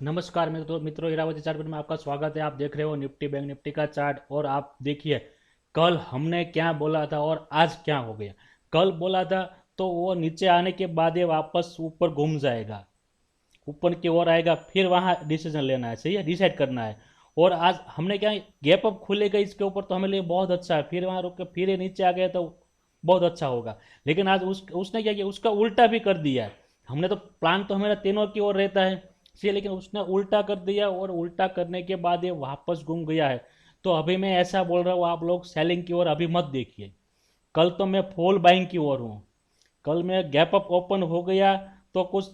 नमस्कार मित्रों इरावती चार्ट में आपका स्वागत है। आप देख रहे हो निफ्टी बैंक निफ्टी का चार्ट। और आप देखिए कल हमने क्या बोला था और आज क्या हो गया। कल बोला था तो वो नीचे आने के बाद ये वापस ऊपर घूम जाएगा, ऊपर की ओर आएगा, फिर वहां डिसीजन लेना है, सही है, डिसाइड करना है। और आज हमने क्या, गैप अप खुलेगा इसके ऊपर तो हमें लिए बहुत अच्छा है, फिर वहां रुक के फिर ये नीचे आ गया तो बहुत अच्छा होगा। लेकिन आज उसने क्या किया, उसका उल्टा भी कर दिया है। हमने तो प्लान तो हमारा तीनों की ओर रहता है इसलिए, लेकिन उसने उल्टा कर दिया और उल्टा करने के बाद ये वापस घूम गया है। तो अभी मैं ऐसा बोल रहा हूँ, आप लोग सेलिंग की ओर अभी मत देखिए। कल तो मैं फुल बाइंग की ओर हूँ। कल में गैप अप ओपन हो गया तो कुछ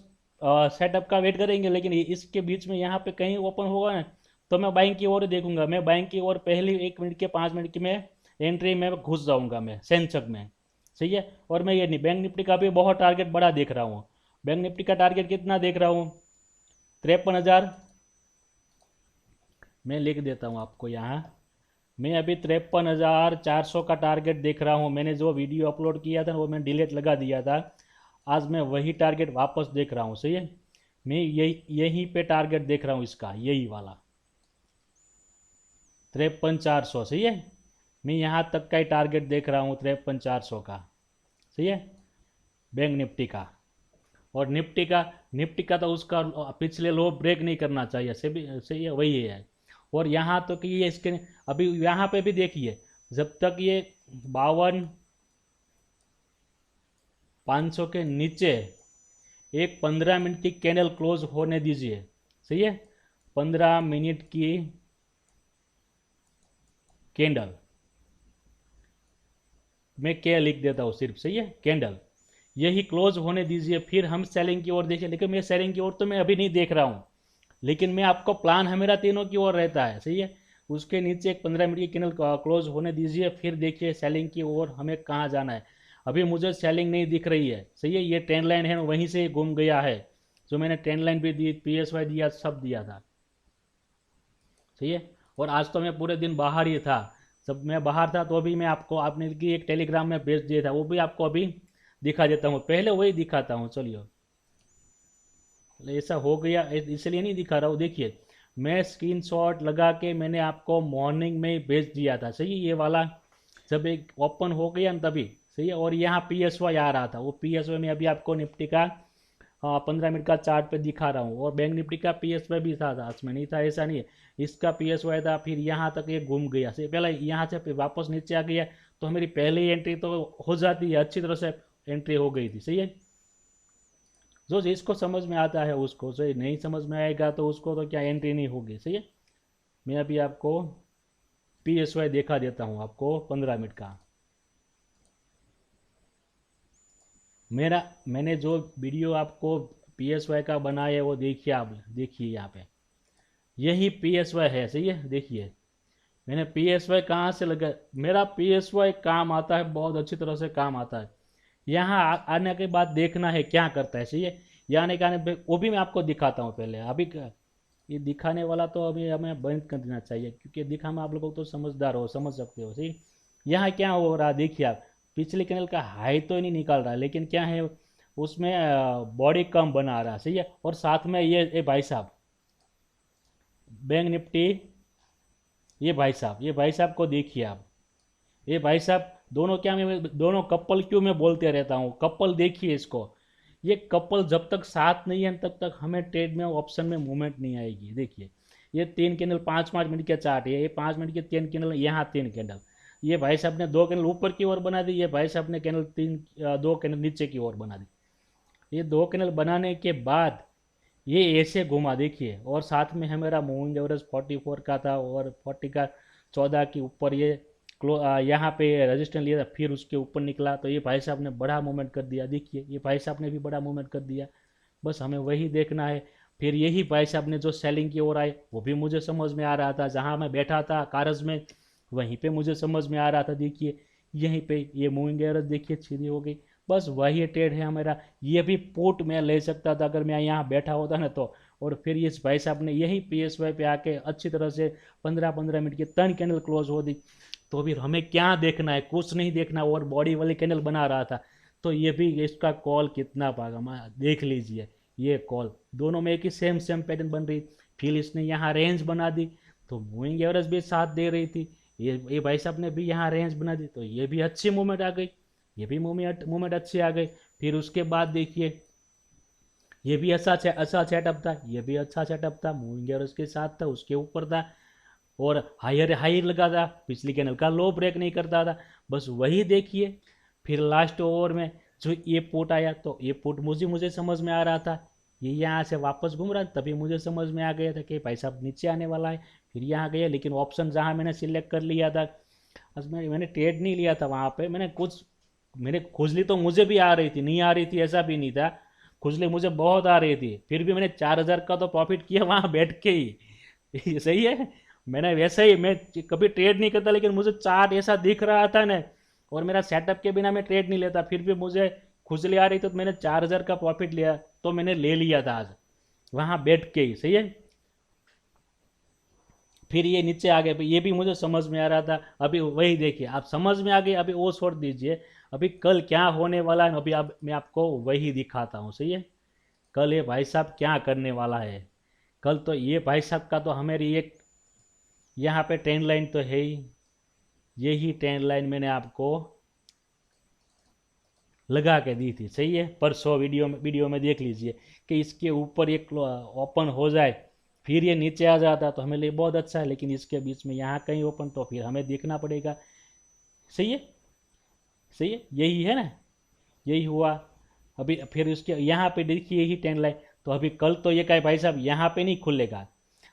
सेटअप का वेट करेंगे, लेकिन इसके बीच में यहाँ पे कहीं ओपन होगा ना तो मैं बाइंग की ओर देखूंगा। मैं बाइंग की ओर पहली 1 मिनट के 5 मिनट की में एंट्री में घुस जाऊंगा मैं सेंसेक्स में, सही है। और मैं ये नहीं, बैंक निफ्टी का भी बहुत टारगेट बड़ा देख रहा हूँ। बैंक निफ्टी का टारगेट कितना देख रहा हूँ, 53,000। मैं लिख देता हूँ आपको यहाँ। मैं अभी 53,400 का टारगेट देख रहा हूँ। मैंने जो वीडियो अपलोड किया था वो मैं डिलीट लगा दिया था। आज मैं वही टारगेट वापस देख रहा हूँ, सही है। मैं यहीं पे टारगेट देख रहा हूँ इसका, यही वाला 53,400, सही है। मैं यहाँ तक का ही टारगेट देख रहा हूँ 53,400 का, सही है, बैंक निफ्टी का। और निफ्टी का तो उसका पिछले लो ब्रेक नहीं करना चाहिए, सही है, वही है। और यहाँ तो कि ये इसके अभी यहाँ पे भी देखिए, जब तक ये 52,500 के नीचे एक 15 मिनट की कैंडल क्लोज होने दीजिए, सही है। 15 मिनट की कैंडल, मैं क्या लिख देता हूँ सिर्फ, सही है, कैंडल यही क्लोज होने दीजिए, फिर हम सेलिंग की ओर देखिए। लेकिन मैं सेलिंग की ओर तो मैं अभी नहीं देख रहा हूँ, लेकिन मैं आपको प्लान है मेरा तीनों की ओर रहता है, सही है। उसके नीचे एक 15 मिनट की कैंडल क्लोज होने दीजिए, फिर देखिए सेलिंग की ओर हमें कहाँ जाना है। अभी मुझे सेलिंग नहीं दिख रही है, सही है। ये ट्रेंड लाइन है वहीं से घूम गया है, जो मैंने ट्रेंड लाइन भी दी, PSY दिया, सब दिया था, सही है। और आज तो मैं पूरे दिन बाहर ही था। जब मैं बाहर था तो भी मैं आपको, आपने की एक टेलीग्राम में भेज दिया था, वो भी आपको अभी दिखा देता हूँ। पहले वही दिखाता हूँ, चलिए। ऐसा हो गया इसलिए नहीं दिखा रहा हूँ, देखिए मैं स्क्रीनशॉट लगा के मैंने आपको मॉर्निंग में ही भेज दिया था, सही है, ये वाला जब एक ओपन हो गया ना तभी, सही है। और यहाँ PSY आ रहा था, वो PSY में अभी आपको निफ्टी का 15 मिनट का चार्ट पे दिखा रहा हूँ। और बैंक निफ्टी का PSY भी था उसमें नहीं था ऐसा नहीं है। इसका PSY था, फिर यहाँ तक ये घूम गया, सही, पहले यहाँ से फिर वापस नीचे आ गया। तो मेरी पहली एंट्री तो हो जाती है, अच्छी तरह से एंट्री हो गई थी, सही है। जो जिसको समझ में आता है उसको, जो नहीं समझ में आएगा तो उसको तो क्या एंट्री नहीं होगी, सही है। मैं अभी आपको PSY देखा देता हूँ आपको 15 मिनट का। मैंने जो वीडियो आपको PSY का बनाया है वो देखिए, आप देखिए यहाँ पे यही PSY है, सही है। देखिए मैंने PSY कहाँ से लगा, मेरा PSY काम आता है, बहुत अच्छी तरह से काम आता है। यहाँ आने के बाद देखना है क्या करता है, सही है। यहाँ आने के आने वो भी मैं आपको दिखाता हूँ पहले। अभी ये दिखाने वाला तो अभी हमें बंद कर देना चाहिए, क्योंकि दिखा में आप लोग तो समझदार हो, समझ सकते हो, सही। यहाँ क्या हो रहा है देखिए आप, पिछले कैनल का हाई तो नहीं निकाल रहा, लेकिन क्या है उसमें बॉडी कम बना रहा, सही है। और साथ में ये भाई साहब बैंक निफ्टी, ये भाई साहब को देखिए आप। ये भाई साहब दोनों क्या, मैं दोनों कपल क्यों मैं बोलते रहता हूँ, कपल देखिए इसको। ये कपल जब तक साथ नहीं है तब तक हमें ट्रेड में ऑप्शन में मूवमेंट नहीं आएगी। देखिए ये 3 कैंडल 5-5 मिनट के चार्ट है, ये 5 मिनट के 3 कैंडल, यहाँ 3 कैंडल। ये भाई साहब ने 2 कैंडल ऊपर की ओर बना दी, ये भाई साहब ने कैंडल 2 कैंडल नीचे की ओर बना दी। ये 2 कैंडल बनाने के बाद ये ऐसे घुमा देखिए। और साथ में है मेरा मूविंग एवरेज 44 का था, और 40 का 14 के ऊपर ये यहाँ पे रजिस्टेंस लिया था, फिर उसके ऊपर निकला। तो ये भाई साहब ने बड़ा मूवमेंट कर दिया, देखिए ये भाई साहब ने भी बड़ा मूवमेंट कर दिया। बस हमें वही देखना है। फिर यही भाई साहब ने जो सेलिंग की ओर आए वो भी मुझे समझ में आ रहा था, जहाँ मैं बैठा था कारज में वहीं पे मुझे समझ में आ रहा था। देखिए यहीं पे ये मूविंग एवरेज देखिए सीधी हो गई। बस वही ट्रेड है हमारा। ये भी पुट मैं ले सकता था अगर मैं यहाँ बैठा होता ना तो। और फिर इस भाई साहब ने यही PSY पे आके अच्छी तरह से 15-15 मिनट की 3 कैंडल क्लोज हो दी। तो फिर हमें क्या देखना है, कुछ नहीं देखना। और बॉडी वाली कैंडल बना रहा था, तो ये भी इसका कॉल कितना पागा देख लीजिए। ये कॉल दोनों में एक ही सेम सेम पैटर्न बन रही। फिर इसने यहाँ रेंज बना दी तो मूविंग एवरेज भी साथ दे रही थी। ये भाई साहब ने भी यहाँ रेंज बना दी तो ये भी अच्छी मूवमेंट आ गई, ये भी मूवमेंट अच्छी आ गई। फिर उसके बाद देखिए ये भी अच्छा सेटअप था, ये भी अच्छा सेटअप था, मूविंग एवरेज के साथ था, उसके ऊपर था और हायर हायर लगा था, पिछली कैंडल का लो ब्रेक नहीं करता था। बस वही देखिए फिर लास्ट ओवर में जो ये पुट आया तो ये पुट मुझे समझ में आ रहा था, ये यहाँ से वापस घूम रहा था, तभी मुझे समझ में आ गया था कि भाई साहब नीचे आने वाला है। फिर यहाँ गया, लेकिन ऑप्शन जहाँ मैंने सिलेक्ट कर लिया था, बस मैंने ट्रेड नहीं लिया था वहाँ पे, मैंने खुजली तो मुझे भी आ रही थी, नहीं आ रही थी ऐसा भी नहीं था, खुजली मुझे बहुत आ रही थी, फिर भी मैंने 4,000 का तो प्रॉफिट किया वहाँ बैठ के ही सही है। मैंने वैसे ही, मैं कभी ट्रेड नहीं करता लेकिन मुझे चार्ट ऐसा दिख रहा था ना, और मेरा सेटअप के बिना मैं ट्रेड नहीं लेता, फिर भी मुझे खुजली आ रही थी तो मैंने 4,000 का प्रॉफिट लिया, तो मैंने ले लिया था आज वहाँ बैठ के ही, सही है। फिर ये नीचे आ गए, ये भी मुझे समझ में आ रहा था। अभी वही देखिए, आप समझ में आ गए, अभी वो छोड़ दीजिए, अभी कल क्या होने वाला है अभी मैं आपको वही दिखाता हूँ, सही है। कल ये भाई साहब क्या करने वाला है, कल तो ये भाई साहब का तो हमारी एक यहाँ पे ट्रेंड लाइन तो है ही, यही ट्रेंड लाइन मैंने आपको लगा के दी थी, सही है। परसों वीडियो में देख लीजिए कि इसके ऊपर एक ओपन हो जाए फिर ये नीचे आ जाता तो हमें लिए बहुत अच्छा है, लेकिन इसके बीच में यहाँ कहीं ओपन तो फिर हमें देखना पड़ेगा, सही है। सही है, यही है ना, यही हुआ। अभी फिर इसके यहाँ पे देखिए यही ट्रेंड लाइन, तो अभी कल तो ये कहे भाई साहब यहाँ पे नहीं खुलेगा,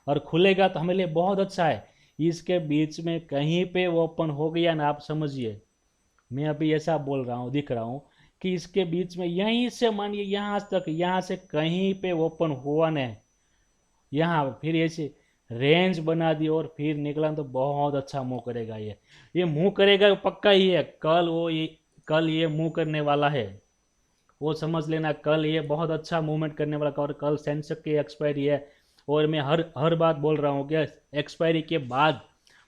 और खुलेगा तो हमें लिए बहुत अच्छा है। इसके बीच में कहीं पे ओपन हो गया ना, आप समझिए मैं अभी ऐसा बोल रहा हूँ, दिख रहा हूँ कि इसके बीच में यहीं से मानिए यहाँ तक, यहाँ से कहीं पे ओपन हुआ न, यहाँ फिर ऐसे रेंज बना दी और फिर निकला तो बहुत अच्छा मूव करेगा। ये मूव करेगा पक्का ही है, कल ये मूव करने वाला है, वो समझ लेना। कल ये बहुत अच्छा मूवमेंट करने वाला, और कल सेंसेक्स की एक्सपायरी है, और मैं हर बात बोल रहा हूँ कि एक्सपायरी के बाद,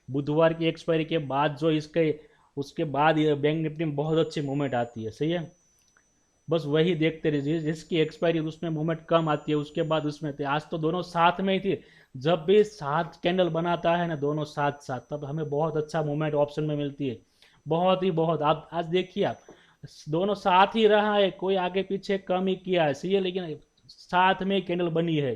बुधवार की एक्सपायरी के बाद जो इसके उसके बाद ये बैंक निफ्टी में बहुत अच्छी मूवमेंट आती है, सही है। बस वही देखते रहिए, जिसकी एक्सपायरी उसमें मूवमेंट कम आती है उसके बाद उसमें थे। आज तो दोनों साथ में ही थी, जब भी साथ कैंडल बनाता है ना दोनों साथ साथ, तब हमें बहुत अच्छा मूवमेंट ऑप्शन में मिलती है, बहुत ही बहुत। आप आज देखिए, आप दोनों साथ ही रहा है, कोई आगे पीछे कम ही किया है, सही है, लेकिन साथ में कैंडल बनी है,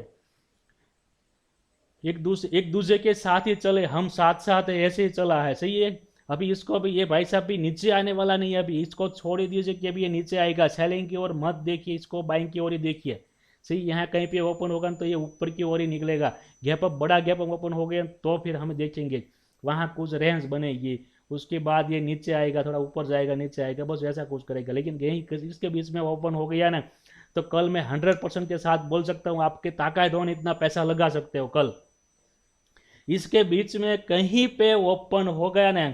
एक दूसरे के साथ ही चले, हम साथ साथ है, ऐसे ही चला है, सही है। अभी इसको, अभी ये भाई साहब भी नीचे आने वाला नहीं है, अभी इसको छोड़ ही दीजिए कि अभी ये नीचे आएगा, सेलिंग की ओर मत देखिए, इसको बाइंग की ओर ही देखिए, सही। यहाँ कहीं पे ओपन होगा तो ये ऊपर की ओर ही निकलेगा, गैप अप, बड़ा गैप अप ओपन हो गया तो फिर हम देखेंगे वहाँ कुछ रेंज बनेगी, उसके बाद ये नीचे आएगा, थोड़ा ऊपर जाएगा, नीचे आएगा, बस वैसा कुछ करेगा। लेकिन यही इसके बीच में ओपन हो गया ना, तो कल मैं 100% के साथ बोल सकता हूँ, आपके ताकत होने इतना पैसा लगा सकते हो कल। इसके बीच में कहीं पे ओपन हो गया ना,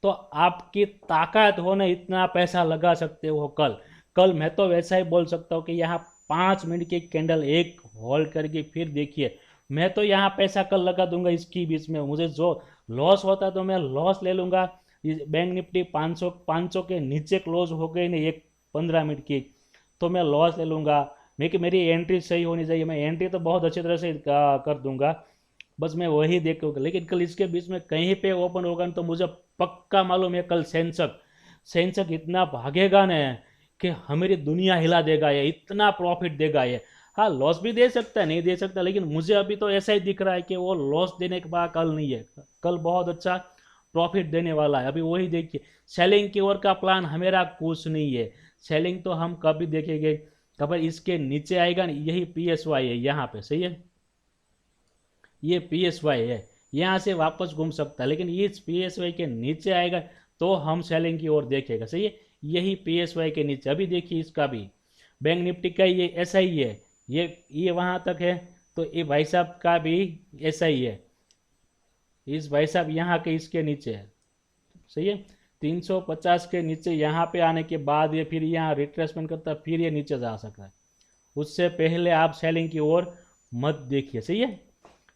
तो आपकी ताकत होने इतना पैसा लगा सकते हो कल। कल मैं तो वैसा ही बोल सकता हूँ कि यहाँ 5 मिनट की कैंडल एक होल्ड करके फिर देखिए, मैं तो यहाँ पैसा कल लगा दूंगा इसकी बीच में, मुझे जो लॉस होता तो मैं लॉस ले लूंगा। बैंक निफ्टी 500 के नीचे क्लोज हो गई ना एक 15 मिनट की, तो मैं लॉस ले लूंगा। मेरी एंट्री सही होनी चाहिए, मैं एंट्री तो बहुत अच्छी तरह से कर दूंगा, बस मैं वही देखूंगा। लेकिन कल इसके बीच में कहीं पे ओपन होगा तो मुझे पक्का मालूम है कल सेंसक इतना भागेगा ना कि हमारी दुनिया हिला देगा, ये इतना प्रॉफिट देगा ये। हाँ, लॉस भी दे सकता है, नहीं दे सकता, लेकिन मुझे अभी तो ऐसा ही दिख रहा है कि वो लॉस देने के बाद कल नहीं है, कल बहुत अच्छा प्रॉफिट देने वाला है। अभी वही देखिए, सेलिंग की ओर का प्लान हमारा कुछ नहीं है, सेलिंग तो हम कभी देखेंगे, कभी इसके नीचे आएगा ना, यही PSY है यहाँ पे, सही है, ये PSY है, यहाँ से वापस घूम सकता है, लेकिन इस PSY के नीचे आएगा तो हम सेलिंग की ओर देखेगा, सही है। यही PSY के नीचे, अभी देखिए इसका भी बैंक निफ्टी का ये ऐसा ही है, ये वहाँ तक है, तो ये भाई साहब का भी ऐसा ही है, इस भाई साहब यहाँ के इसके नीचे है, सही है। 350 के नीचे यहाँ पे आने के बाद ये फिर यहाँ रिट्रेसमेंट करता है, फिर ये नीचे जा सकता है, उससे पहले आप सेलिंग की ओर मत देखिए, सही है।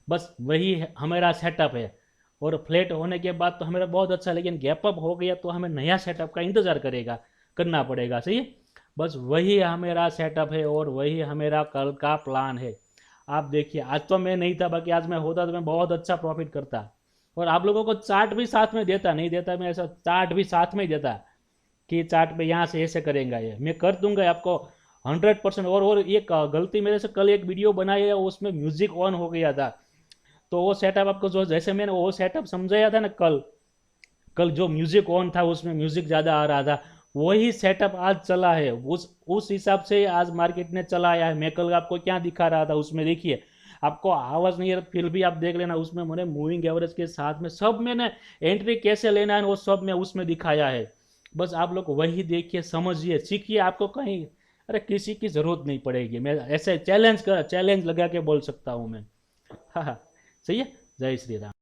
बस वही हमारा सेटअप है, और फ्लैट होने के बाद तो हमारा बहुत अच्छा, लेकिन गैप अप हो गया तो हमें नया सेटअप का इंतज़ार करना पड़ेगा, सही है। बस वही हमारा सेटअप है और वही हमारा कल का प्लान है। आप देखिए, आज तो मैं नहीं था, बाकी आज मैं होता तो मैं बहुत अच्छा प्रॉफिट करता। और आप लोगों को चार्ट भी साथ में देता, नहीं देता मैं ऐसा, चार्ट भी साथ में ही देता कि चार्ट पे यहाँ से ऐसे करेंगे, ये मैं कर दूंगा आपको 100%। और एक गलती मेरे से कल एक वीडियो बनाई है, उसमें म्यूजिक ऑन हो गया था। तो वो सेटअप आपको जो जैसे मैंने वो सेटअप समझाया था ना कल, कल जो म्यूजिक ऑन था उसमें म्यूजिक ज़्यादा आ रहा था, वही सेटअप आज चला है, उस हिसाब से आज मार्केट ने चलाया है। मैं कल आपको क्या दिखा रहा था उसमें, देखिए आपको आवाज़ नहीं है फिर भी आप देख लेना, उसमें मैंने मूविंग एवरेज के साथ में सब मैंने एंट्री कैसे लेना है वो सब मैं उसमें दिखाया है। बस आप लोग वही देखिए, समझिए, सीखिए, आपको कहीं अरे किसी की ज़रूरत नहीं पड़ेगी। मैं ऐसे चैलेंज लगा के बोल सकता हूँ मैं। हाँ हाँ, सही है। जय श्री राम।